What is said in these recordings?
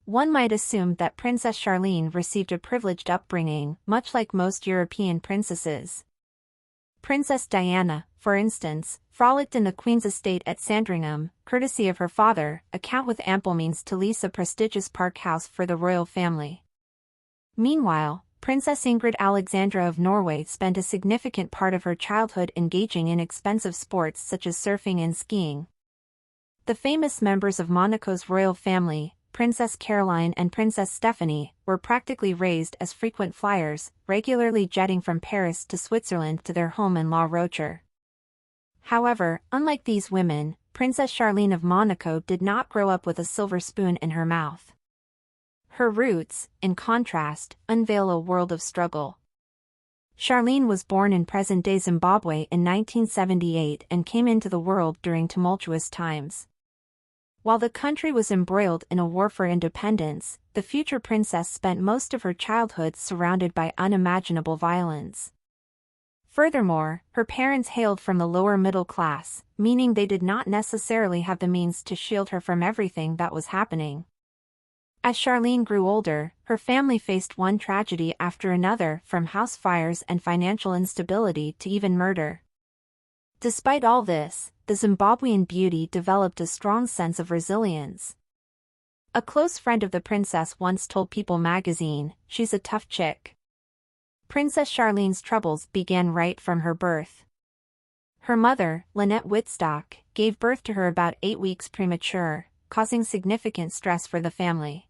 One might assume that Princess Charlene received a privileged upbringing, much like most European princesses. Princess Diana, for instance, frolicked in the Queen's estate at Sandringham, courtesy of her father, a count with ample means to lease a prestigious park house for the royal family. Meanwhile, Princess Ingrid Alexandra of Norway spent a significant part of her childhood engaging in expensive sports such as surfing and skiing. The famous members of Monaco's royal family, Princess Caroline and Princess Stephanie, were practically raised as frequent flyers, regularly jetting from Paris to Switzerland to their home in La Rochelle. However, unlike these women, Princess Charlene of Monaco did not grow up with a silver spoon in her mouth. Her roots, in contrast, unveil a world of struggle. Charlene was born in present-day Zimbabwe in 1978 and came into the world during tumultuous times. While the country was embroiled in a war for independence, the future princess spent most of her childhood surrounded by unimaginable violence. Furthermore, her parents hailed from the lower middle class, meaning they did not necessarily have the means to shield her from everything that was happening. As Charlene grew older, her family faced one tragedy after another, from house fires and financial instability to even murder. Despite all this, the Zimbabwean beauty developed a strong sense of resilience. A close friend of the princess once told People magazine, "She's a tough chick." Princess Charlene's troubles began right from her birth. Her mother, Lynette Wittstock, gave birth to her about 8 weeks premature, causing significant stress for the family.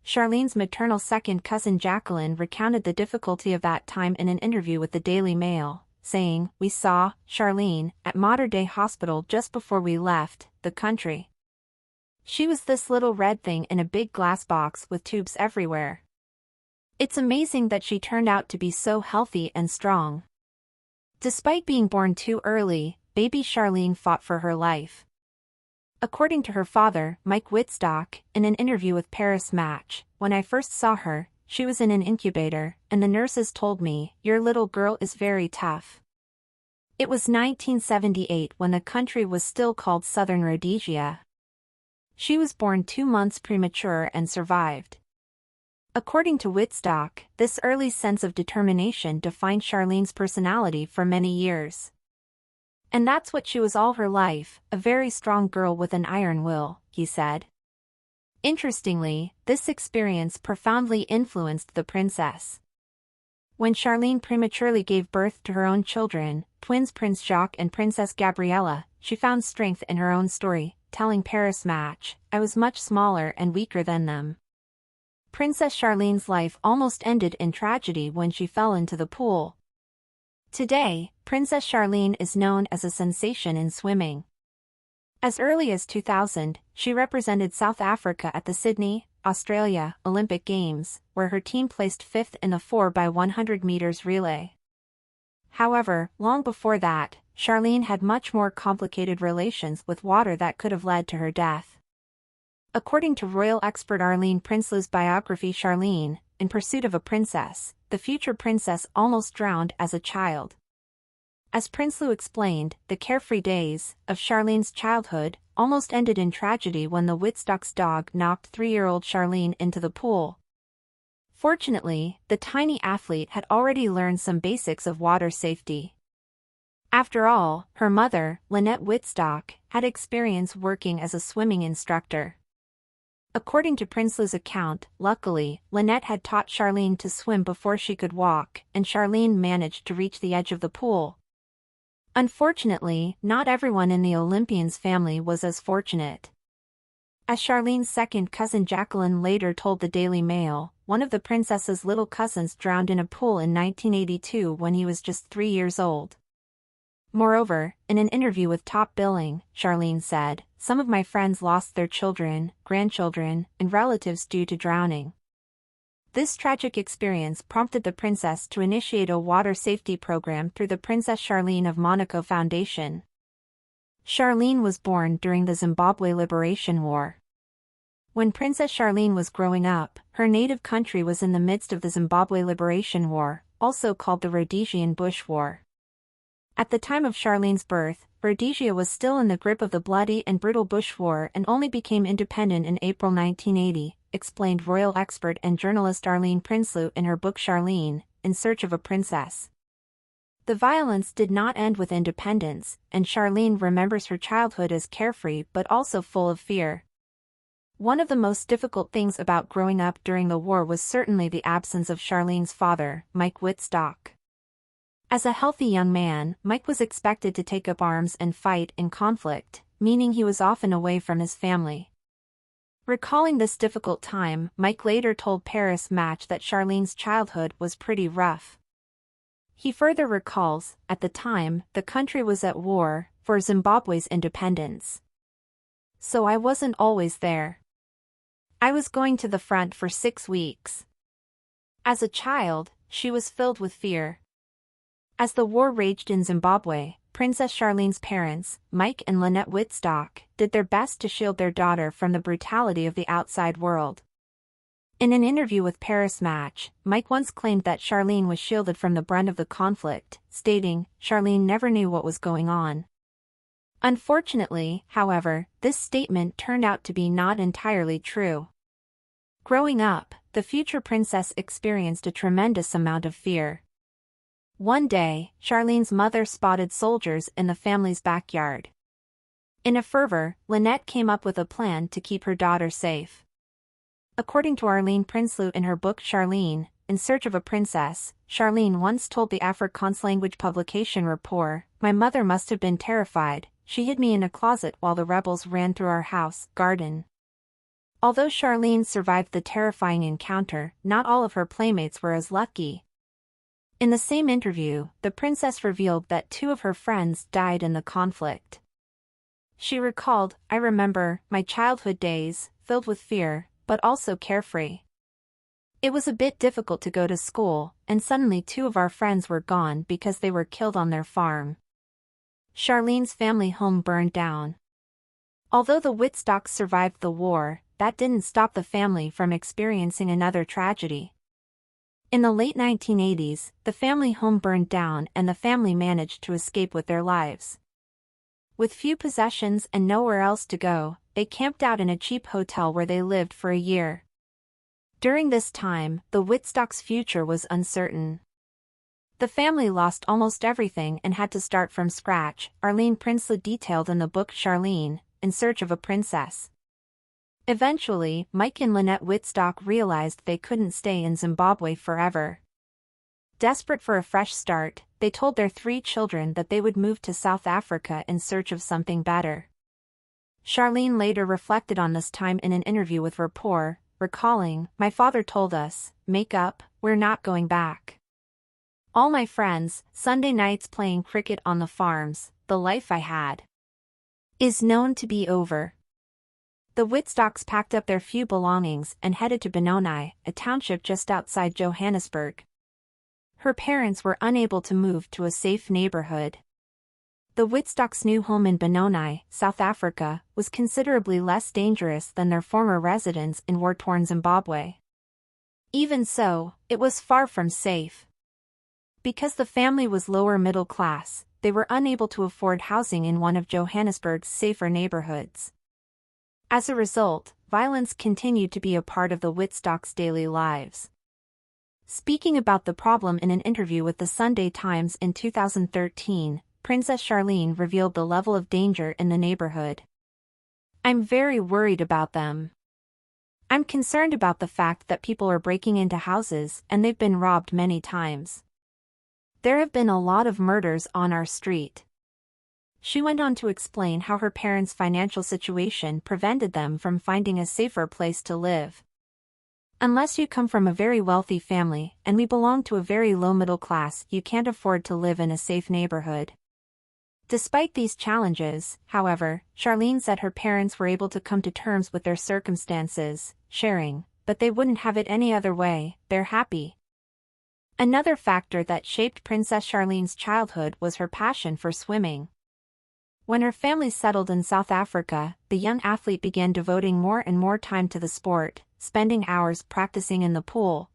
Charlene's maternal second cousin Jacqueline recounted the difficulty of that time in an interview with the Daily Mail, saying, "We saw Charlene at Mater Dei Hospital just before we left the country. She was this little red thing in a big glass box with tubes everywhere. It's amazing that she turned out to be so healthy and strong." Despite being born too early, baby Charlene fought for her life. According to her father, Mike Wittstock, in an interview with Paris Match, "When I first saw her, she was in an incubator, and the nurses told me, 'Your little girl is very tough.'" It was 1978 when the country was still called Southern Rhodesia. She was born 2 months premature and survived. According to Wittstock, this early sense of determination defined Charlene's personality for many years. "And that's what she was all her life, a very strong girl with an iron will," he said. Interestingly, this experience profoundly influenced the princess. When Charlene prematurely gave birth to her own children, twins Prince Jacques and Princess Gabriella, she found strength in her own story, telling Paris Match, "I was much smaller and weaker than them." Princess Charlene's life almost ended in tragedy when she fell into the pool. Today, Princess Charlene is known as a sensation in swimming. As early as 2000, she represented South Africa at the Sydney, Australia, Olympic Games, where her team placed 5th in the 4x100 meters relay. However, long before that, Charlene had much more complicated relations with water that could have led to her death. According to royal expert Arlene Prinsloo's biography Charlene, In Pursuit of a Princess, the future princess almost drowned as a child. As Prinsloo explained, the carefree days of Charlene's childhood almost ended in tragedy when the Wittstock's dog knocked 3-year-old Charlene into the pool. Fortunately, the tiny athlete had already learned some basics of water safety. After all, her mother, Lynette Wittstock, had experience working as a swimming instructor. According to Prinsloo's account, luckily, Lynette had taught Charlene to swim before she could walk, and Charlene managed to reach the edge of the pool. Unfortunately, not everyone in the Olympians' family was as fortunate. As Charlene's second cousin Jacqueline later told the Daily Mail, one of the princess's little cousins drowned in a pool in 1982 when he was just 3 years old. Moreover, in an interview with Top Billing, Charlene said, "Some of my friends lost their children, grandchildren, and relatives due to drowning." This tragic experience prompted the princess to initiate a water safety program through the Princess Charlene of Monaco Foundation. Charlene was born during the Zimbabwe Liberation War. When Princess Charlene was growing up, her native country was in the midst of the Zimbabwe Liberation War, also called the Rhodesian Bush War. At the time of Charlene's birth, Rhodesia was still in the grip of the bloody and brutal Bush War and only became independent in April 1980, explained royal expert and journalist Arlene Prinsloo in her book Charlene, In Search of a Princess. The violence did not end with independence, and Charlene remembers her childhood as carefree but also full of fear. One of the most difficult things about growing up during the war was certainly the absence of Charlene's father, Mike Wittstock. As a healthy young man, Mike was expected to take up arms and fight in conflict, meaning he was often away from his family. Recalling this difficult time, Mike later told Paris Match that Charlene's childhood was pretty rough. He further recalls, at the time, the country was at war for Zimbabwe's independence. So I wasn't always there. I was going to the front for 6 weeks. As a child, she was filled with fear. As the war raged in Zimbabwe, Princess Charlene's parents, Mike and Lynette Wittstock, did their best to shield their daughter from the brutality of the outside world. In an interview with Paris Match, Mike once claimed that Charlene was shielded from the brunt of the conflict, stating, "Charlene never knew what was going on." Unfortunately, however, this statement turned out to be not entirely true. Growing up, the future princess experienced a tremendous amount of fear. One day, Charlene's mother spotted soldiers in the family's backyard. In a fervor, Lynette came up with a plan to keep her daughter safe. According to Arlene Prinsloo in her book Charlene, In Search of a Princess, Charlene once told the Afrikaans language publication Rapport, "My mother must have been terrified. She hid me in a closet while the rebels ran through our house, garden." Although Charlene survived the terrifying encounter, not all of her playmates were as lucky. In the same interview, the princess revealed that 2 of her friends died in the conflict. She recalled, "I remember my childhood days, filled with fear, but also carefree. It was a bit difficult to go to school, and suddenly 2 of our friends were gone because they were killed on their farm." Charlene's family home burned down. Although the Wittstocks survived the war, that didn't stop the family from experiencing another tragedy. In the late 1980s, the family home burned down and the family managed to escape with their lives. With few possessions and nowhere else to go, they camped out in a cheap hotel where they lived for a year. During this time, the Wittstocks' future was uncertain. The family lost almost everything and had to start from scratch, Arlene Prinsloo detailed in the book Charlene, In Search of a Princess. Eventually, Mike and Lynette Wittstock realized they couldn't stay in Zimbabwe forever. Desperate for a fresh start, they told their 3 children that they would move to South Africa in search of something better. Charlene later reflected on this time in an interview with Rapport, recalling, "My father told us, make up, we're not going back. All my friends, Sunday nights playing cricket on the farms, the life I had is known to be over." The Wittstocks packed up their few belongings and headed to Benoni, a township just outside Johannesburg. Her parents were unable to move to a safe neighborhood. The Wittstocks' new home in Benoni, South Africa, was considerably less dangerous than their former residence in war-torn Zimbabwe. Even so, it was far from safe. Because the family was lower middle class, they were unable to afford housing in one of Johannesburg's safer neighborhoods. As a result, violence continued to be a part of the Wittstocks' daily lives. Speaking about the problem in an interview with the Sunday Times in 2013, Princess Charlene revealed the level of danger in the neighborhood. "I'm very worried about them. I'm concerned about the fact that people are breaking into houses and they've been robbed many times. There have been a lot of murders on our street." She went on to explain how her parents' financial situation prevented them from finding a safer place to live. "Unless you come from a very wealthy family, and we belong to a very low middle class, you can't afford to live in a safe neighborhood." Despite these challenges, however, Charlene said her parents were able to come to terms with their circumstances, sharing, "But they wouldn't have it any other way, they're happy." Another factor that shaped Princess Charlene's childhood was her passion for swimming. When her family settled in South Africa, the young athlete began devoting more and more time to the sport, spending hours practicing in the pool.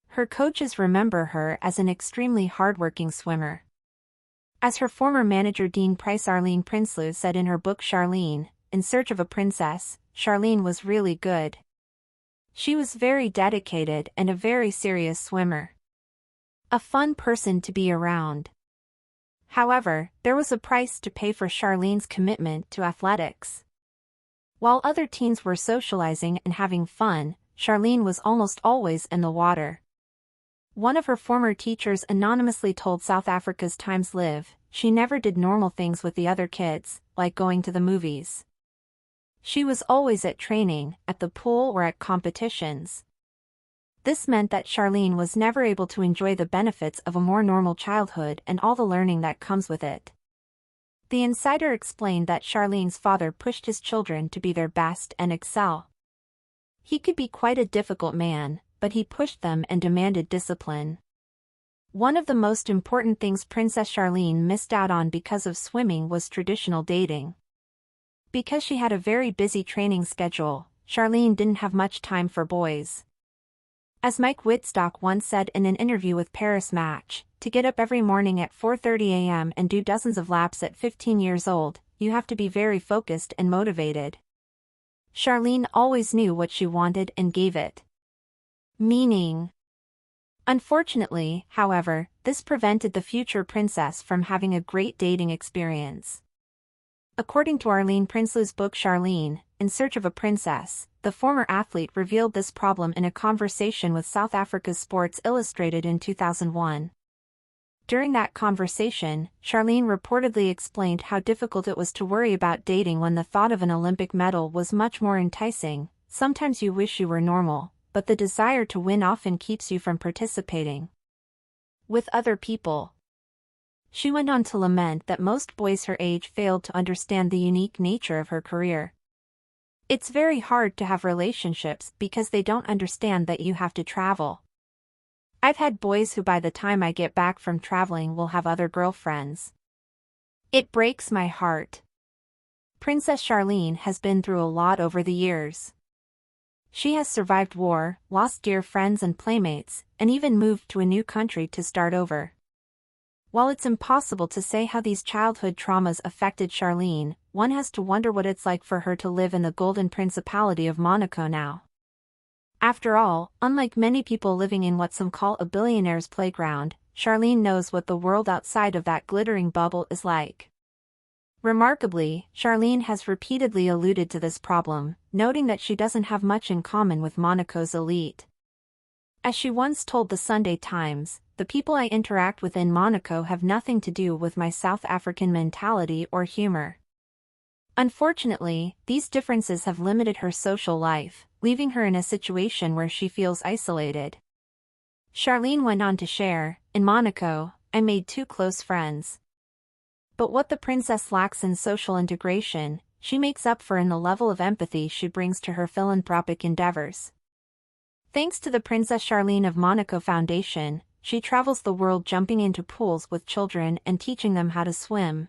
Her coaches remember her as an extremely hardworking swimmer. As her former manager Dean Price Arlene Prinsloo said in her book Charlene, In Search of a Princess, Charlene was really good. She was very dedicated and a very serious swimmer. A fun person to be around. However, there was a price to pay for Charlene's commitment to athletics. While other teens were socializing and having fun, Charlene was almost always in the water. One of her former teachers anonymously told South Africa's Times Live, she never did normal things with the other kids, like going to the movies. She was always at training, at the pool or at competitions. This meant that Charlene was never able to enjoy the benefits of a more normal childhood and all the learning that comes with it. The insider explained that Charlene's father pushed his children to be their best and excel. He could be quite a difficult man, but he pushed them and demanded discipline. One of the most important things Princess Charlene missed out on because of swimming was traditional dating. Because she had a very busy training schedule, Charlene didn't have much time for boys. As Mike Wittstock once said in an interview with Paris Match, to get up every morning at 4:30 a.m. and do dozens of laps at 15 years old, you have to be very focused and motivated. Charlene always knew what she wanted and gave it. Meaning. Unfortunately, however, this prevented the future princess from having a great dating experience. According to Arlene Prinsloo's book Charlene, In Search of a Princess, the former athlete revealed this problem in a conversation with South Africa's Sports Illustrated in 2001. During that conversation, Charlene reportedly explained how difficult it was to worry about dating when the thought of an Olympic medal was much more enticing. Sometimes you wish you were normal, but the desire to win often keeps you from participating with other people. She went on to lament that most boys her age failed to understand the unique nature of her career. It's very hard to have relationships because they don't understand that you have to travel. I've had boys who by the time I get back from traveling will have other girlfriends. It breaks my heart. Princess Charlene has been through a lot over the years. She has survived war, lost dear friends and playmates, and even moved to a new country to start over. While it's impossible to say how these childhood traumas affected Charlene, one has to wonder what it's like for her to live in the Golden Principality of Monaco now. After all, unlike many people living in what some call a billionaire's playground, Charlene knows what the world outside of that glittering bubble is like. Remarkably, Charlene has repeatedly alluded to this problem, noting that she doesn't have much in common with Monaco's elite. As she once told the Sunday Times, the people I interact with in Monaco have nothing to do with my South African mentality or humor. Unfortunately, these differences have limited her social life, leaving her in a situation where she feels isolated. Charlene went on to share, in Monaco, I made 2 close friends. But what the princess lacks in social integration, she makes up for in the level of empathy she brings to her philanthropic endeavors. Thanks to the Princess Charlene of Monaco Foundation, she travels the world jumping into pools with children and teaching them how to swim.